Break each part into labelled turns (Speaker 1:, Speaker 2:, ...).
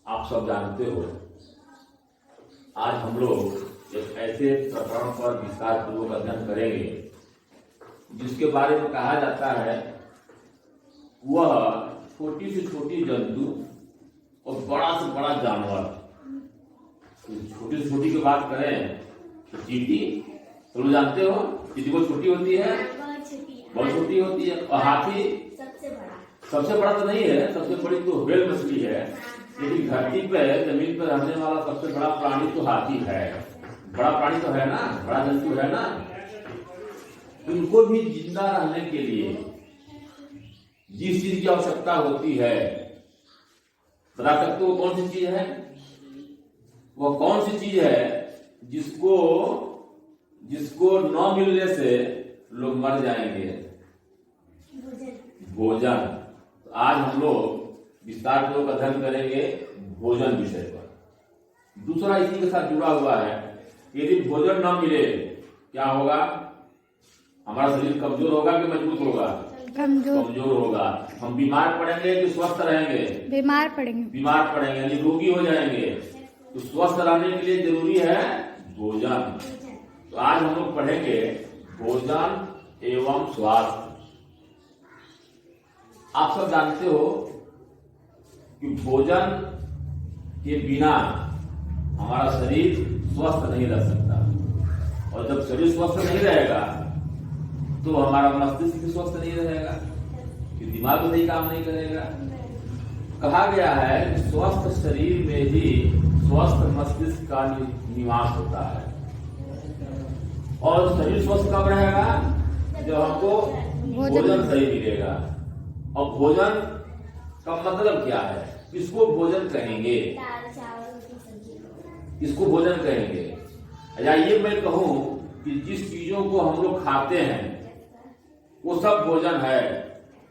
Speaker 1: आप सब जानते हो, आज हम लोग एक ऐसे प्रकरण पर विस्तार पूर्वक अध्ययन करेंगे जिसके बारे में कहा जाता है वह छोटी से छोटी जंतु और बड़ा से बड़ा जानवर। छोटी से छोटी की बात करें तो चींटी, तो लोग जानते हो चींटी बहुत छोटी होती है, बहुत छोटी होती है। और हाथी सबसे बड़ा तो नहीं है, सबसे बड़ी तो व्हेल मछली है, लेकिन धरती पे जमीन पर रहने वाला सबसे बड़ा प्राणी तो हाथी है। बड़ा प्राणी तो है ना, बड़ा जंतु है ना। इनको भी जिंदा रहने के लिए जिस चीज की आवश्यकता होती है, बता सकते हो कौन सी चीज है? वो कौन सी चीज है जिसको न मिलने से लोग मर जाएंगे? भोजन। तो आज हम लोग विस्तार पूर्वक अध्ययन करेंगे भोजन विषय पर। दूसरा इसी के साथ जुड़ा हुआ है, यदि भोजन न मिले क्या होगा? हमारा शरीर कमजोर होगा कि मजबूत होगा? कमजोर होगा। हम बीमार पड़ेंगे कि स्वस्थ रहेंगे? बीमार पड़ेंगे यानी रोगी हो जाएंगे। तो स्वस्थ रहने के लिए जरूरी है भोजन। तो आज हम लोग पढ़ेंगे भोजन एवं स्वास्थ्य। आप सब जानते हो कि भोजन के बिना हमारा शरीर स्वस्थ नहीं रह सकता, और जब शरीर स्वस्थ नहीं रहेगा तो हमारा मस्तिष्क भी स्वस्थ नहीं रहेगा, कि दिमाग भी सही काम नहीं करेगा। कहा गया है कि स्वस्थ शरीर में ही स्वस्थ मस्तिष्क का निवास होता है। और शरीर स्वस्थ कब रहेगा? जब हमको भोजन सही मिलेगा। और भोजन का मतलब क्या है? इसको भोजन कहेंगे, इसको भोजन कहेंगे। या ये मैं कहूं कि जिस चीजों को हम लोग खाते हैं वो सब भोजन है,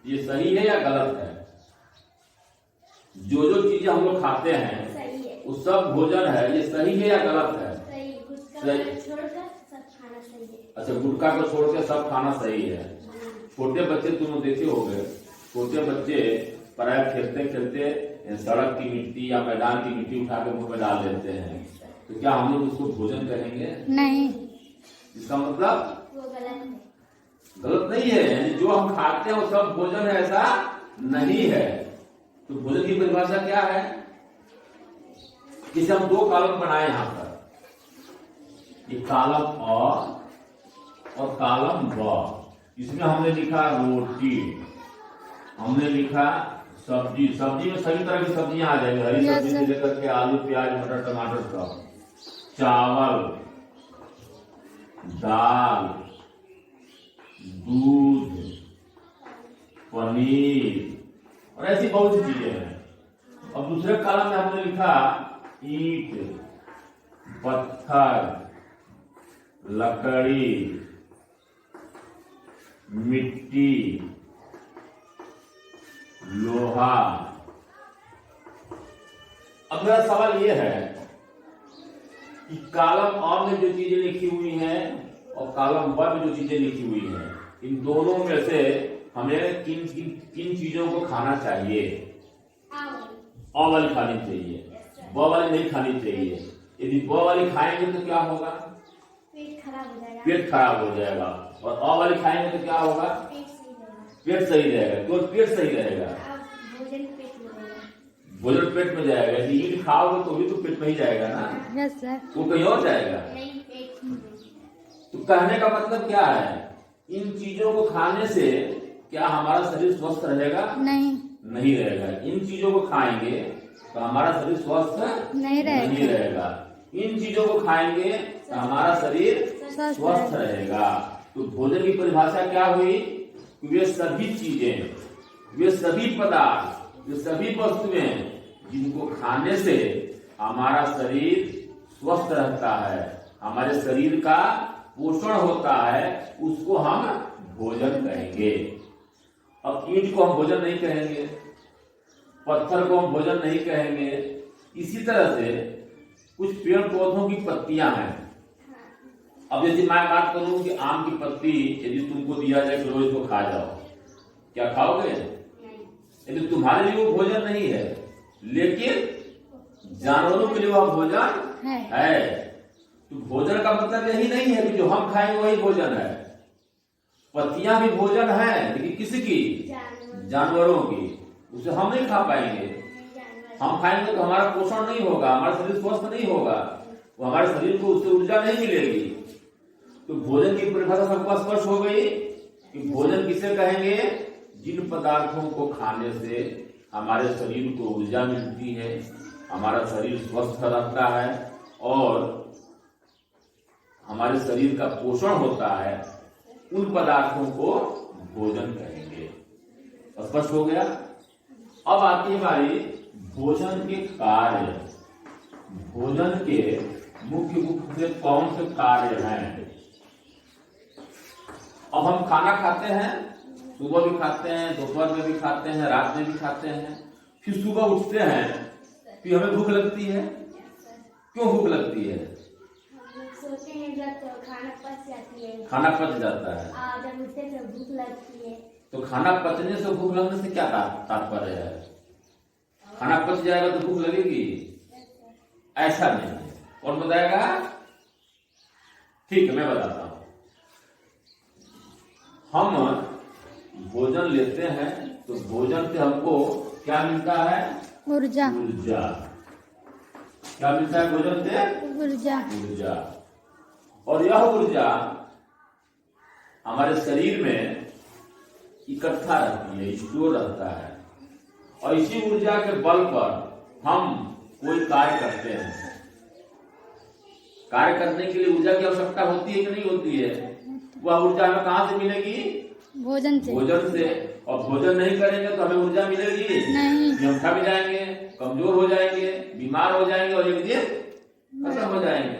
Speaker 1: ये सही है या गलत है? जो जो चीजें हम लोग खाते हैं वो सब भोजन है, ये सही है या गलत है? सही। अच्छा, गुटखा को छोड़ के सब खाना सही है। छोटे बच्चे तुम देखे होंगे, छोटे बच्चे पराया खेलते खेलते सड़क की मिट्टी या मैदान की मिट्टी उठा के मुंह में डाल देते हैं, तो क्या हम लोग उसको भोजन कहेंगे? नहीं। इसका मतलब वो गलत नहीं है। यानी जो हम खाते हैं वो सब भोजन है, ऐसा नहीं है। तो भोजन की परिभाषा क्या है? इसे हम दो कॉलम बनाए यहां पर, ये कॉलम और कॉलम ब। इसमें हमने लिखा रोटी, हमने लिखा सब्जी। सब्जी में सभी तरह की सब्जियां आ जाएंगी, हरी सब्जी से लेकर के आलू प्याज मटर टमाटर सब। चावल, दाल, दूध, पनीर और ऐसी बहुत सी चीजें हैं। और दूसरे कॉलम में हमने लिखा ईंट, पत्थर, लकड़ी, मिट्टी, लोहा। अब मेरा सवाल यह है कि कॉलम अ में जो चीजें लिखी हुई हैं और कॉलम ब में जो चीजें लिखी हुई हैं, इन दोनों में से हमें किन चीजों को खाना चाहिए? अ वाली खानी चाहिए, ब वाली नहीं खानी चाहिए। यदि ब वाली खाएंगे तो क्या होगा? पेट खराब हो जाएगा। और अ वाली खाएंगे तो क्या होगा? पेट सही रहेगा। तो पेट सही रहेगा, भोजन पेट में जाएगा। यदि ईंट खाओगे तो भी तो पेट में ही जाएगा ना। Yes sir. तो कहीं और जाएगा। तो कहने का मतलब क्या है? इन चीजों को खाने से क्या हमारा शरीर स्वस्थ रहेगा? नहीं रहेगा। इन चीजों को खाएंगे तो हमारा शरीर स्वस्थ नहीं रहेगा। इन चीजों को खाएंगे तो हमारा शरीर स्वस्थ रहेगा। तो भोजन की परिभाषा क्या हुई? वे सभी चीजें, वे सभी पदार्थ, वे सभी वस्तुएं जिनको खाने से हमारा शरीर स्वस्थ रहता है, हमारे शरीर का पोषण होता है, उसको हम भोजन कहेंगे। अब ईंट को हम भोजन नहीं कहेंगे, पत्थर को हम भोजन नहीं कहेंगे। इसी तरह से कुछ पेड़ पौधों की पत्तियां हैं। अब यदि मैं बात करूं कि आम की पत्ती यदि तुमको दिया जाए कि रोज को खा जाओ, क्या खाओगे? यदि तुम्हारे लिए वो भोजन नहीं है, लेकिन जानवरों के लिए वह भोजन है। तो भोजन का मतलब यही नहीं है कि जो हम खाएंगे वही भोजन है। पत्तियां भी भोजन है, लेकिन किसकी? जानवरों की। उसे हम नहीं खा पाएंगे। हम खाएंगे तो हमारा पोषण नहीं होगा, हमारा शरीर स्वस्थ नहीं होगा, वो हमारे शरीर को उससे ऊर्जा नहीं मिलेगी। तो भोजन की परिभाषा सबको स्पष्ट हो गई कि भोजन किसे कहेंगे? जिन पदार्थों को खाने से हमारे शरीर को ऊर्जा मिलती है, हमारा शरीर स्वस्थ रहता है और हमारे शरीर का पोषण होता है, उन पदार्थों को भोजन कहेंगे। स्पष्ट हो गया? अब आती है हमारी भोजन के कार्य। भोजन के मुख्य रूप से कौन से कार्य हैं? अब हम खाना खाते हैं, सुबह भी खाते हैं, दोपहर में भी खाते हैं, रात में भी खाते हैं, फिर सुबह उठते हैं, फिर हमें भूख लगती है। क्यों भूख लगती है?
Speaker 2: सोते हैं जब तो खाना पच जाती है।
Speaker 1: खाना पच जाता है।
Speaker 2: जब उठते तो भूख लगती है।
Speaker 1: तो खाना पचने से भूख लगने से क्या तात्पर्य है? खाना पच जाएगा तो भूख लगेगी? ऐसा नहीं है। कौन बताएगा? ठीक है, मैं बताता हूं। हम भोजन लेते हैं तो भोजन से हमको क्या मिलता है?
Speaker 3: ऊर्जा।
Speaker 1: ऊर्जा। क्या मिलता है भोजन से?
Speaker 3: ऊर्जा।
Speaker 1: ऊर्जा। और यह ऊर्जा हमारे शरीर में इकट्ठा रहती है, स्टोर रहता है, और इसी ऊर्जा के बल पर हम कोई कार्य करते हैं। कार्य करने के लिए ऊर्जा की आवश्यकता होती है कि नहीं होती है? वह ऊर्जा हमें कहां से मिलेगी?
Speaker 3: भोजन से।
Speaker 1: भोजन से। और भोजन नहीं करेंगे तो हमें ऊर्जा मिलेगी
Speaker 3: नहीं।
Speaker 1: हम थक जाएंगे, कमजोर हो जाएंगे, बीमार हो जाएंगे और एक दिन खत्म हो जाएंगे।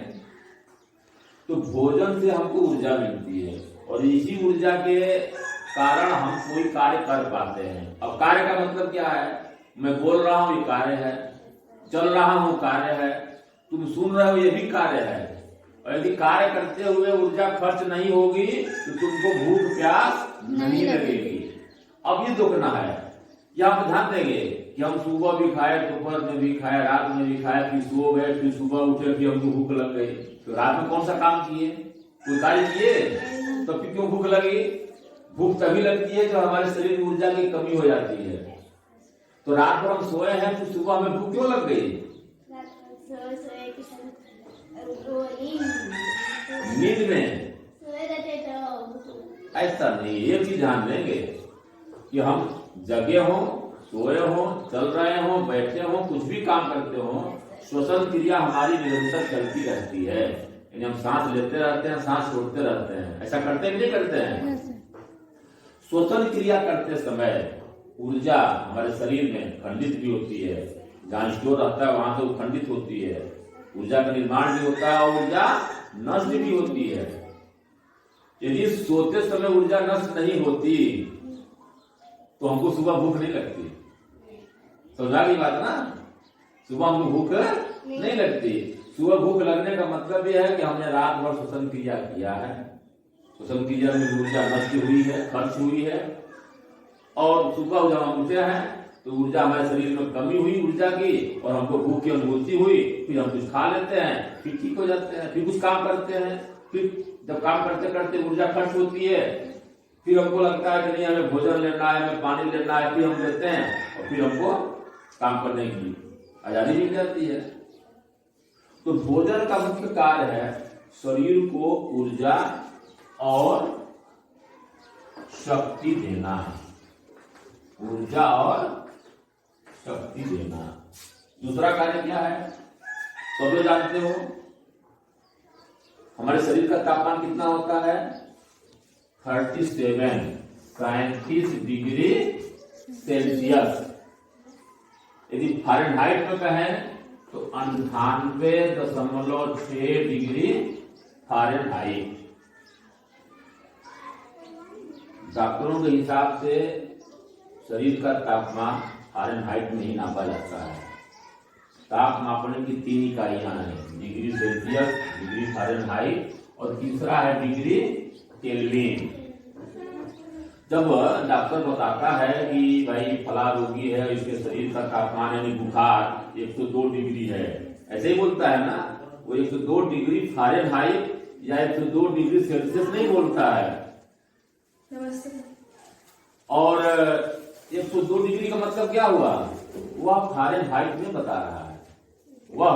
Speaker 1: तो भोजन से हमको ऊर्जा मिलती है और इसी ऊर्जा के कारण हम कोई कार्य कर पाते हैं। अब कार्य का मतलब क्या है? मैं बोल रहा हूं, ये कार्य है। चल रहा हूं, कार्य है। तुम सुन रहे हो, ये भी कार्य है। और यदि कार्य करते हुए ऊर्जा खर्च नहीं होगी तो तुमको भूख प्यास नहीं लगेगी। अब ये दुखना है, यह हम ध्यान देंगे कि हम सुबह भी खाए, दोपहर में भी खाए, रात में भी खाए, फिर सो गए, फिर सुबह उठे, फिर हमको भूख लग गई। तो रात में कौन सा काम किए? कोई कार्य किए? तो फिर क्यों भूख लगी? भूख तभी लगती है जब हमारे शरीर में ऊर्जा की कमी हो जाती है। तो रात भर हम सोए हैं, फिर सुबह हमें भूख क्यों लग गई? नींद में। ऐसा नहीं, एक चीज ध्यान देंगे कि हम जगे हों, सोए हों, चल रहे हों, बैठे हों, कुछ भी काम करते हों, श्वसन क्रिया हमारी निरंतर चलती रहती है। यानी हम सांस लेते रहते हैं, सांस छोड़ते रहते हैं। ऐसा करते हैं कि नहीं करते हैं? श्वसन क्रिया करते समय ऊर्जा हमारे शरीर में खंडित भी होती है। जहां स्टोर रहता है वहां से वो खंडित होती है। ऊर्जा का निर्माण भी होता है और ऊर्जा नष्ट भी होती है। यदि सोते समय ऊर्जा नष्ट नहीं होती तो हमको सुबह भूख नहीं लगती। समझा की बात ना? सुबह हमको भूख नहीं लगती। सुबह भूख लगने का मतलब यह है कि हमने रात भर श्वसन क्रिया किया है, श्वसन क्रिया में ऊर्जा नष्ट हुई है, खर्च हुई है, और सुबह जब हम उठे हैं तो ऊर्जा हमारे शरीर में कमी हुई ऊर्जा की और हमको भूख की अनुभूति हुई। फिर हम कुछ खा लेते हैं, फिर ठीक हो जाते हैं, फिर कुछ काम करते हैं। फिर जब काम करते करते ऊर्जा खर्च होती है, फिर हमको लगता है कि नहीं हमें भोजन लेना है, हमें पानी लेना है, फिर हम लेते हैं और फिर हमको काम करने की आजादी मिल जाती है। तो भोजन का मुख्य कार्य है शरीर को ऊर्जा और शक्ति देना। ऊर्जा और शक्ति देना। दूसरा कार्य क्या है? सब लोग जानते हो, हमारे शरीर का तापमान कितना होता है? 37 डिग्री सेल्सियस। यदि फ़ारेनहाइट में कहें तो 98.6 डिग्री फ़ारेनहाइट। डॉक्टरों के हिसाब से शरीर का तापमान फ़ारेनहाइट में ही नापा जाता है। ताप मापने की 3 इकाइयां हैं, डिग्री सेल्सियस, डिग्री फ़ारेनहाइट और तीसरा है डिग्री केल्विन। जब डॉक्टर बताता है कि भाई फला रोगी है, इसके शरीर का तापमान यानी बुखार 102 डिग्री है, ऐसे ही बोलता है ना, वो 102 डिग्री फ़ारेनहाइट या 102 डिग्री सेल्सियस नहीं बोलता है। और 102 डिग्री का मतलब क्या हुआ, वह फ़ारेनहाइट में बता रहा है, वह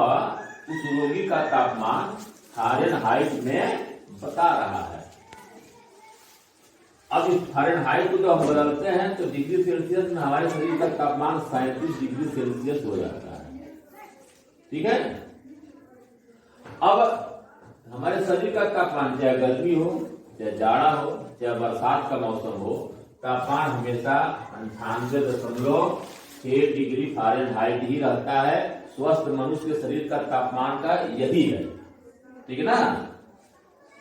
Speaker 1: उस रोगी का तापमान फ़ारेनहाइट में बता रहा है। अब इस फ़ारेनहाइट को जब हम बदलते हैं तो डिग्री सेल्सियस में हमारे शरीर का तापमान 37 डिग्री सेल्सियस हो जाता है। ठीक है। अब हमारे शरीर का तापमान चाहे गर्मी हो, चाहे जाड़ा हो, चाहे बरसात का मौसम हो, तापमान हमेशा 98.6 डिग्री फ़ारेनहाइट ही रहता है। स्वस्थ मनुष्य के शरीर का तापमान का यही है। ठीक है ना।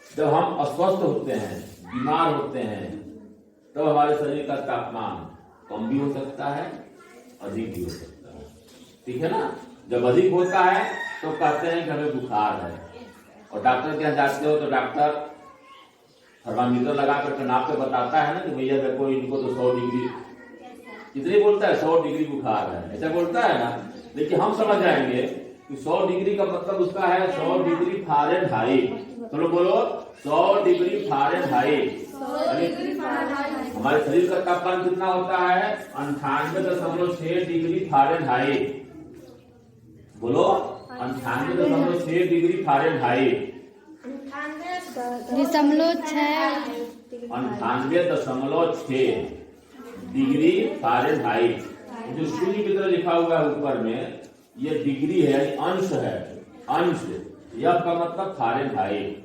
Speaker 1: जब हम अस्वस्थ होते हैं, बीमार होते हैं, तो हमारे शरीर का तापमान कम भी हो सकता है, अधिक भी हो सकता है। ठीक है ना। जब अधिक होता है तो कहते हैं कि हमें बुखार है, और डॉक्टर के यहाँ जाते हो तो डॉक्टर थर्मामीटर लगा करके नाप के बताता है ना कि भैया देखो इनको तो 100 डिग्री, कितनी बोलता है, 100 डिग्री बुखार है, ऐसा बोलता है ना। लेकिन हम समझ जाएंगे कि 100 डिग्री का मतलब उसका है 100 डिग्री फ़ारेनहाइट। चलो बोलो 100 डिग्री फ़ारेनहाइट। हमारे शरीर का तापमान कितना होता है, 98.6 डिग्री फ़ारेनहाइट। बोलो 98.6 डिग्री फ़ारेनहाइट। 98.6 degree Fahrenheit. जो शून्य की तरह लिखा हुआ है ऊपर में, ये डिग्री है, अंश है, अंश। यह का मतलब फ़ारेनहाइट।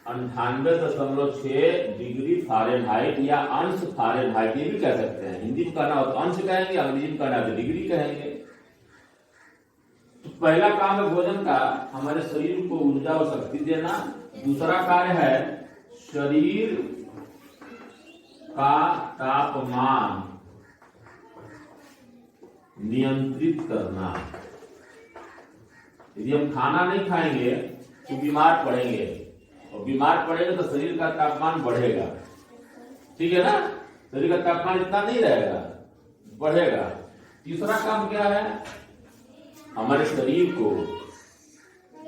Speaker 1: 98.6 डिग्री फ़ारेनहाइट या अंश फ़ारेनहाइट, ये भी कह सकते हैं। हिंदी में कहना हो तो अंश कहेंगे, अंग्रेजी में कहना तो डिग्री कहेंगे। तो पहला काम है भोजन का हमारे शरीर को ऊर्जा और शक्ति देना। दूसरा कार्य है शरीर का तापमान नियंत्रित करना। यदि हम खाना नहीं खाएंगे तो बीमार पड़ेंगे, और बीमार पड़ेंगे तो शरीर का तापमान बढ़ेगा। ठीक है ना। शरीर का तापमान इतना नहीं रहेगा, बढ़ेगा। तीसरा काम क्या है, हमारे शरीर को,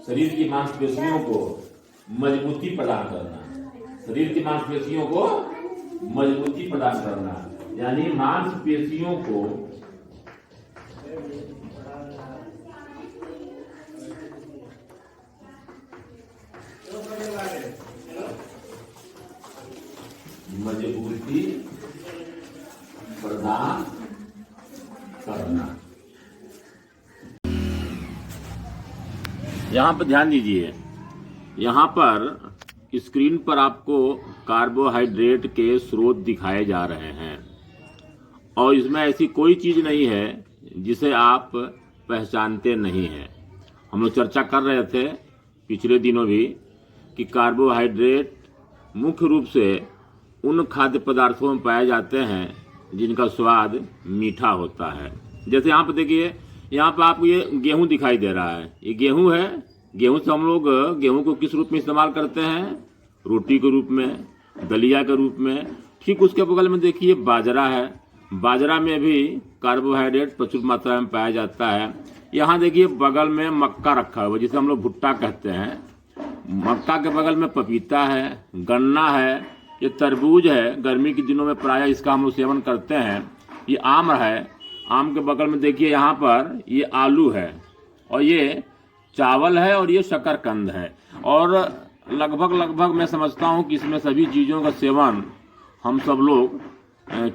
Speaker 1: शरीर की मांसपेशियों को मजबूती प्रदान करना। शरीर की मांसपेशियों को मजबूती प्रदान करना, यानी मांसपेशियों को मजबूती प्रदान करना। यहाँ पर ध्यान दीजिए, यहाँ पर स्क्रीन पर आपको कार्बोहाइड्रेट के स्रोत दिखाए जा रहे हैं, और इसमें ऐसी कोई चीज़ नहीं है जिसे आप पहचानते नहीं हैं। हम लोग चर्चा कर रहे थे पिछले दिनों भी कि कार्बोहाइड्रेट मुख्य रूप से उन खाद्य पदार्थों में पाए जाते हैं जिनका स्वाद मीठा होता है। जैसे यहाँ पर देखिए, यहाँ पर आपको ये गेहूँ दिखाई दे रहा है, ये गेहूँ है। गेहूँ से हम लोग गेहूँ को किस रूप में इस्तेमाल करते हैं, रोटी के रूप में, दलिया के रूप में। ठीक उसके बगल में देखिए बाजरा है, बाजरा में भी कार्बोहाइड्रेट प्रचुर मात्रा में पाया जाता है। यहाँ देखिए बगल में मक्का रखा हुआ है, जिसे हम लोग भुट्टा कहते हैं। मक्का के बगल में पपीता है, गन्ना है, ये तरबूज है, गर्मी के दिनों में प्रायः इसका हम लोग सेवन करते हैं। ये आम है, आम के बगल में देखिए यहाँ पर ये आलू है, और ये चावल है, और ये शकरकंद है। और लगभग मैं समझता हूँ कि इसमें सभी चीज़ों का सेवन हम सब लोग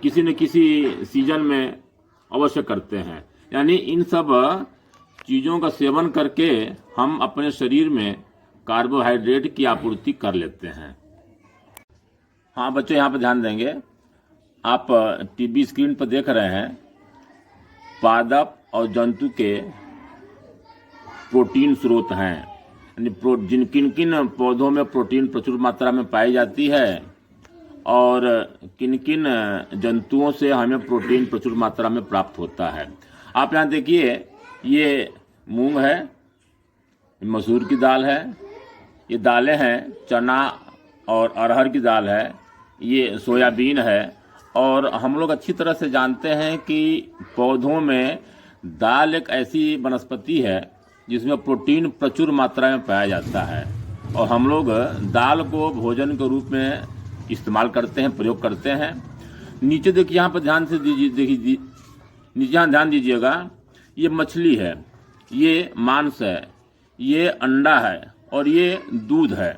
Speaker 1: किसी न किसी सीजन में अवश्य करते हैं। यानी इन सब चीज़ों का सेवन करके हम अपने शरीर में कार्बोहाइड्रेट की आपूर्ति कर लेते हैं। हाँ बच्चों, यहाँ पर ध्यान देंगे, आप टीवी स्क्रीन पर देख रहे हैं पादप और जंतु के प्रोटीन स्रोत हैं। यानी किन किन पौधों में प्रोटीन प्रचुर मात्रा में पाई जाती है, और किन किन जंतुओं से हमें प्रोटीन प्रचुर मात्रा में प्राप्त होता है। आप यहाँ देखिए, ये मूंग है, मसूर की दाल है, ये दालें हैं, चना और अरहर की दाल है, ये सोयाबीन है, और हम लोग अच्छी तरह से जानते हैं कि पौधों में दाल एक ऐसी वनस्पति है जिसमें प्रोटीन प्रचुर मात्रा में पाया जाता है, और हम लोग दाल को भोजन के रूप में इस्तेमाल करते हैं, प्रयोग करते हैं। नीचे देखिए, यहाँ पर ध्यान से देखिए, नीचे यहाँ ध्यान दीजिएगा, ये मछली है, ये मांस है, ये अंडा है और ये दूध है।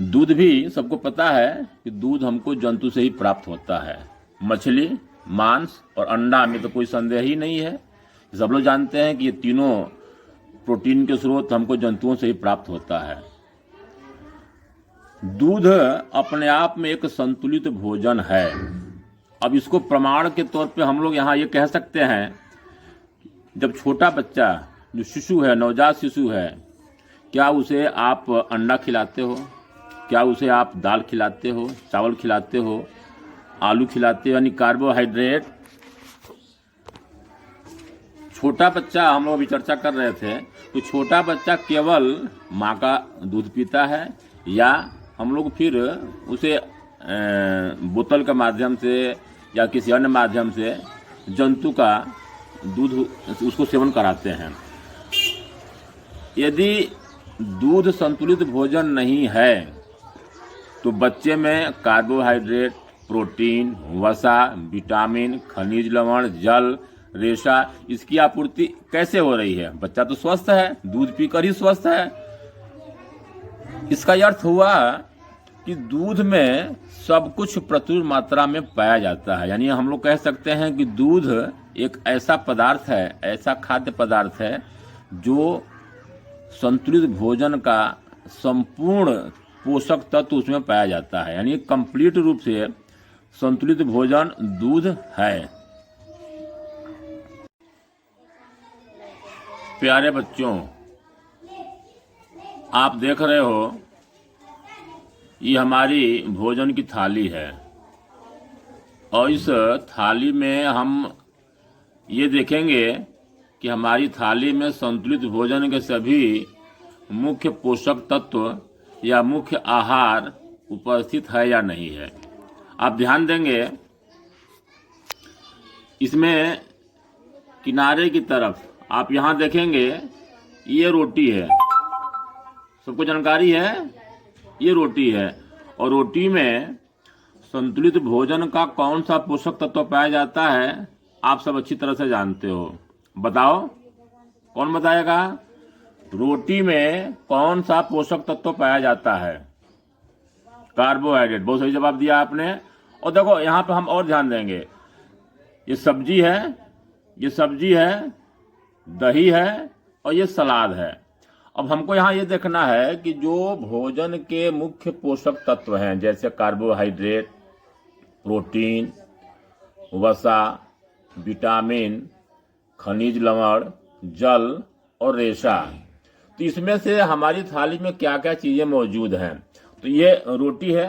Speaker 1: दूध भी सबको पता है कि दूध हमको जंतु से ही प्राप्त होता है। मछली, मांस और अंडा में तो कोई संदेह ही नहीं है। सब लोग जानते हैं कि ये तीनों प्रोटीन के स्रोत हमको जंतुओं से ही प्राप्त होता है। दूध अपने आप में एक संतुलित भोजन है। अब इसको प्रमाण के तौर पे हम लोग यहाँ ये कह सकते हैं, जब छोटा बच्चा जो शिशु है, नवजात शिशु है, क्या उसे आप अंडा खिलाते हो? क्या उसे आप दाल खिलाते हो, चावल खिलाते हो, आलू खिलाते हो, यानी कार्बोहाइड्रेट? छोटा बच्चा, हम लोग अभी चर्चा कर रहे थे, तो छोटा बच्चा केवल माँ का दूध पीता है, या हम लोग फिर उसे बोतल के माध्यम से या किसी अन्य माध्यम से जंतु का दूध उसको सेवन कराते हैं। यदि दूध संतुलित भोजन नहीं है तो बच्चे में कार्बोहाइड्रेट, प्रोटीन, वसा, विटामिन, खनिज लवण, जल, रेशा, इसकी आपूर्ति कैसे हो रही है? बच्चा तो स्वस्थ है, दूध पीकर ही स्वस्थ है। इसका अर्थ हुआ कि दूध में सब कुछ प्रचुर मात्रा में पाया जाता है। यानी हम लोग कह सकते हैं कि दूध एक ऐसा पदार्थ है, ऐसा खाद्य पदार्थ है जो संतुलित भोजन का संपूर्ण पोषक तत्व उसमें पाया जाता है। यानी कंप्लीट रूप से संतुलित भोजन दूध है। प्यारे बच्चों, आप देख रहे हो, ये हमारी भोजन की थाली है, और इस थाली में हम ये देखेंगे कि हमारी थाली में संतुलित भोजन के सभी मुख्य पोषक तत्व या मुख्य आहार उपस्थित है या नहीं है। आप ध्यान देंगे, इसमें किनारे की तरफ आप यहाँ देखेंगे, ये रोटी है, सबको जानकारी है, ये रोटी है। और रोटी में संतुलित भोजन का कौन सा पोषक तत्व पाया जाता है, आप सब अच्छी तरह से जानते हो। बताओ, कौन बताएगा? रोटी में कौन सा पोषक तत्व पाया जाता है? कार्बोहाइड्रेट। बहुत सही जवाब दिया आपने। और देखो, यहाँ पे हम और ध्यान देंगे, ये सब्जी है, ये सब्जी है, दही है और ये सलाद है। अब हमको यहाँ ये देखना है कि जो भोजन के मुख्य पोषक तत्व हैं, जैसे कार्बोहाइड्रेट, प्रोटीन, वसा, विटामिन, खनिज लवण, जल और रेशा, तो इसमें से हमारी थाली में क्या क्या चीजें मौजूद हैं? तो ये रोटी है,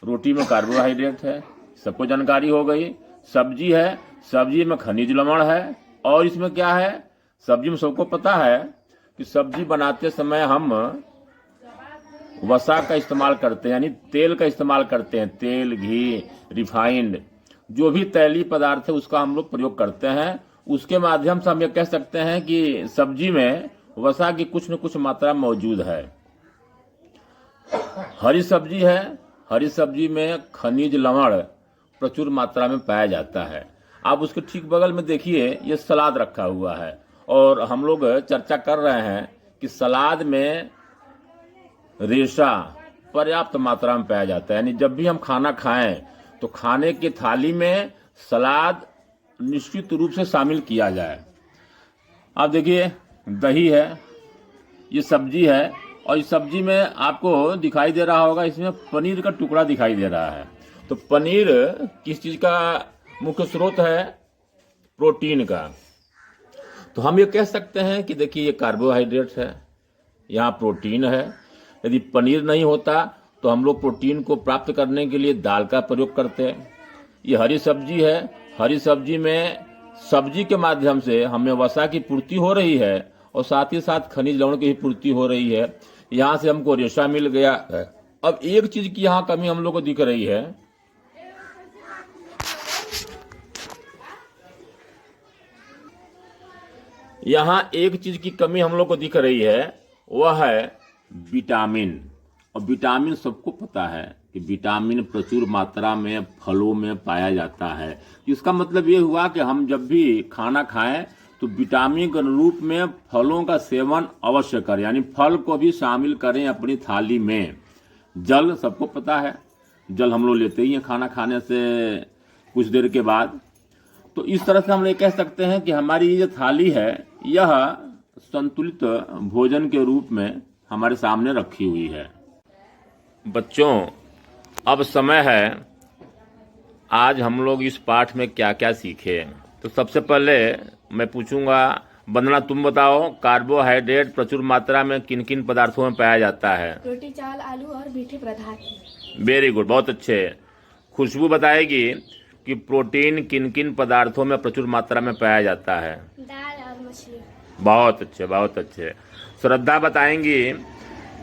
Speaker 1: रोटी में कार्बोहाइड्रेट है, सबको जानकारी हो गई। सब्जी है, सब्जी में खनिज लवण है, और इसमें क्या है? सब्जी में सबको पता है कि सब्जी बनाते समय हम वसा का इस्तेमाल करते हैं, यानी तेल का इस्तेमाल करते हैं। तेल, घी, रिफाइंड, जो भी तैलीय पदार्थ है उसका हम लोग प्रयोग करते हैं। उसके माध्यम से हम ये कह सकते हैं कि सब्जी में वसा की कुछ न कुछ मात्रा मौजूद है। हरी सब्जी है, हरी सब्जी में खनिज लवण प्रचुर मात्रा में पाया जाता है। आप उसके ठीक बगल में देखिए, ये सलाद रखा हुआ है, और हम लोग चर्चा कर रहे हैं कि सलाद में रेशा पर्याप्त मात्रा में पाया जाता है। यानी जब भी हम खाना खाएं तो खाने की थाली में सलाद निश्चित रूप से शामिल किया जाए। आप देखिए, दही है, ये सब्जी है, और इस सब्जी में आपको दिखाई दे रहा होगा, इसमें पनीर का टुकड़ा दिखाई दे रहा है। तो पनीर किस चीज का मुख्य स्रोत है? प्रोटीन का। तो हम ये कह सकते हैं कि देखिए, ये कार्बोहाइड्रेट है, यहाँ प्रोटीन है। यदि पनीर नहीं होता तो हम लोग प्रोटीन को प्राप्त करने के लिए दाल का प्रयोग करते हैं। ये हरी सब्जी है, हरी सब्जी में सब्जी के माध्यम से हमें वसा की पूर्ति हो रही है, और साथ ही साथ खनिज लवण की पूर्ति हो रही है। यहाँ से हमको रेशा मिल गया। अब एक चीज की यहाँ कमी हम लोग को दिख रही है, यहाँ एक चीज की कमी हम लोग को दिख रही है, वह है विटामिन। और विटामिन सबको पता है कि विटामिन प्रचुर मात्रा में फलों में पाया जाता है। इसका मतलब ये हुआ कि हम जब भी खाना खाएं तो विटामिन के रूप में फलों का सेवन अवश्य करें, यानी फल को भी शामिल करें अपनी थाली में। जल सबको पता है, जल हम लोग लेते ही हैं खाना खाने से कुछ देर के बाद। तो इस तरह से हम लोग कह सकते हैं कि हमारी ये थाली है, यह संतुलित भोजन के रूप में हमारे सामने रखी हुई है। बच्चों, अब समय है आज हम लोग इस पाठ में क्या क्या सीखे। तो सबसे पहले मैं पूछूंगा, वंदना तुम बताओ, कार्बोहाइड्रेट प्रचुर मात्रा में किन किन पदार्थों में पाया जाता है?
Speaker 2: रोटी, चावल, आलू और मीठे पदार्थ।
Speaker 1: वेरी गुड, बहुत अच्छे। खुशबू बताएगी कि प्रोटीन किन किन पदार्थों में प्रचुर मात्रा में पाया जाता है?
Speaker 2: दाल और मछली।
Speaker 1: बहुत अच्छे, बहुत अच्छे। श्रद्धा बताएंगी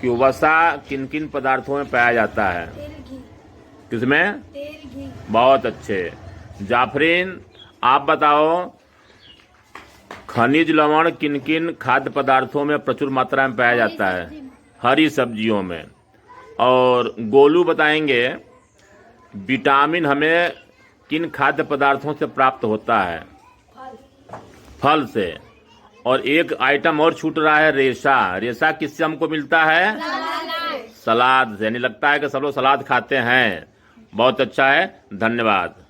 Speaker 1: कि वसा किन किन पदार्थों में पाया जाता है?
Speaker 2: तेल, घी।
Speaker 1: किसमें?
Speaker 2: तेल, घी।
Speaker 1: बहुत अच्छे। जाफरीन, आप बताओ, खनिज लवण किन किन खाद्य पदार्थों में प्रचुर मात्रा में पाया जाता है? हरी सब्जियों में। और गोलू बताएंगे विटामिन हमें किन खाद्य पदार्थों से प्राप्त होता है? फल से। और एक आइटम और छूट रहा है, रेशा। रेशा किससे हमको मिलता है? सलाद से। यानी लगता है कि सब लोग सलाद खाते हैं। बहुत अच्छा है, धन्यवाद।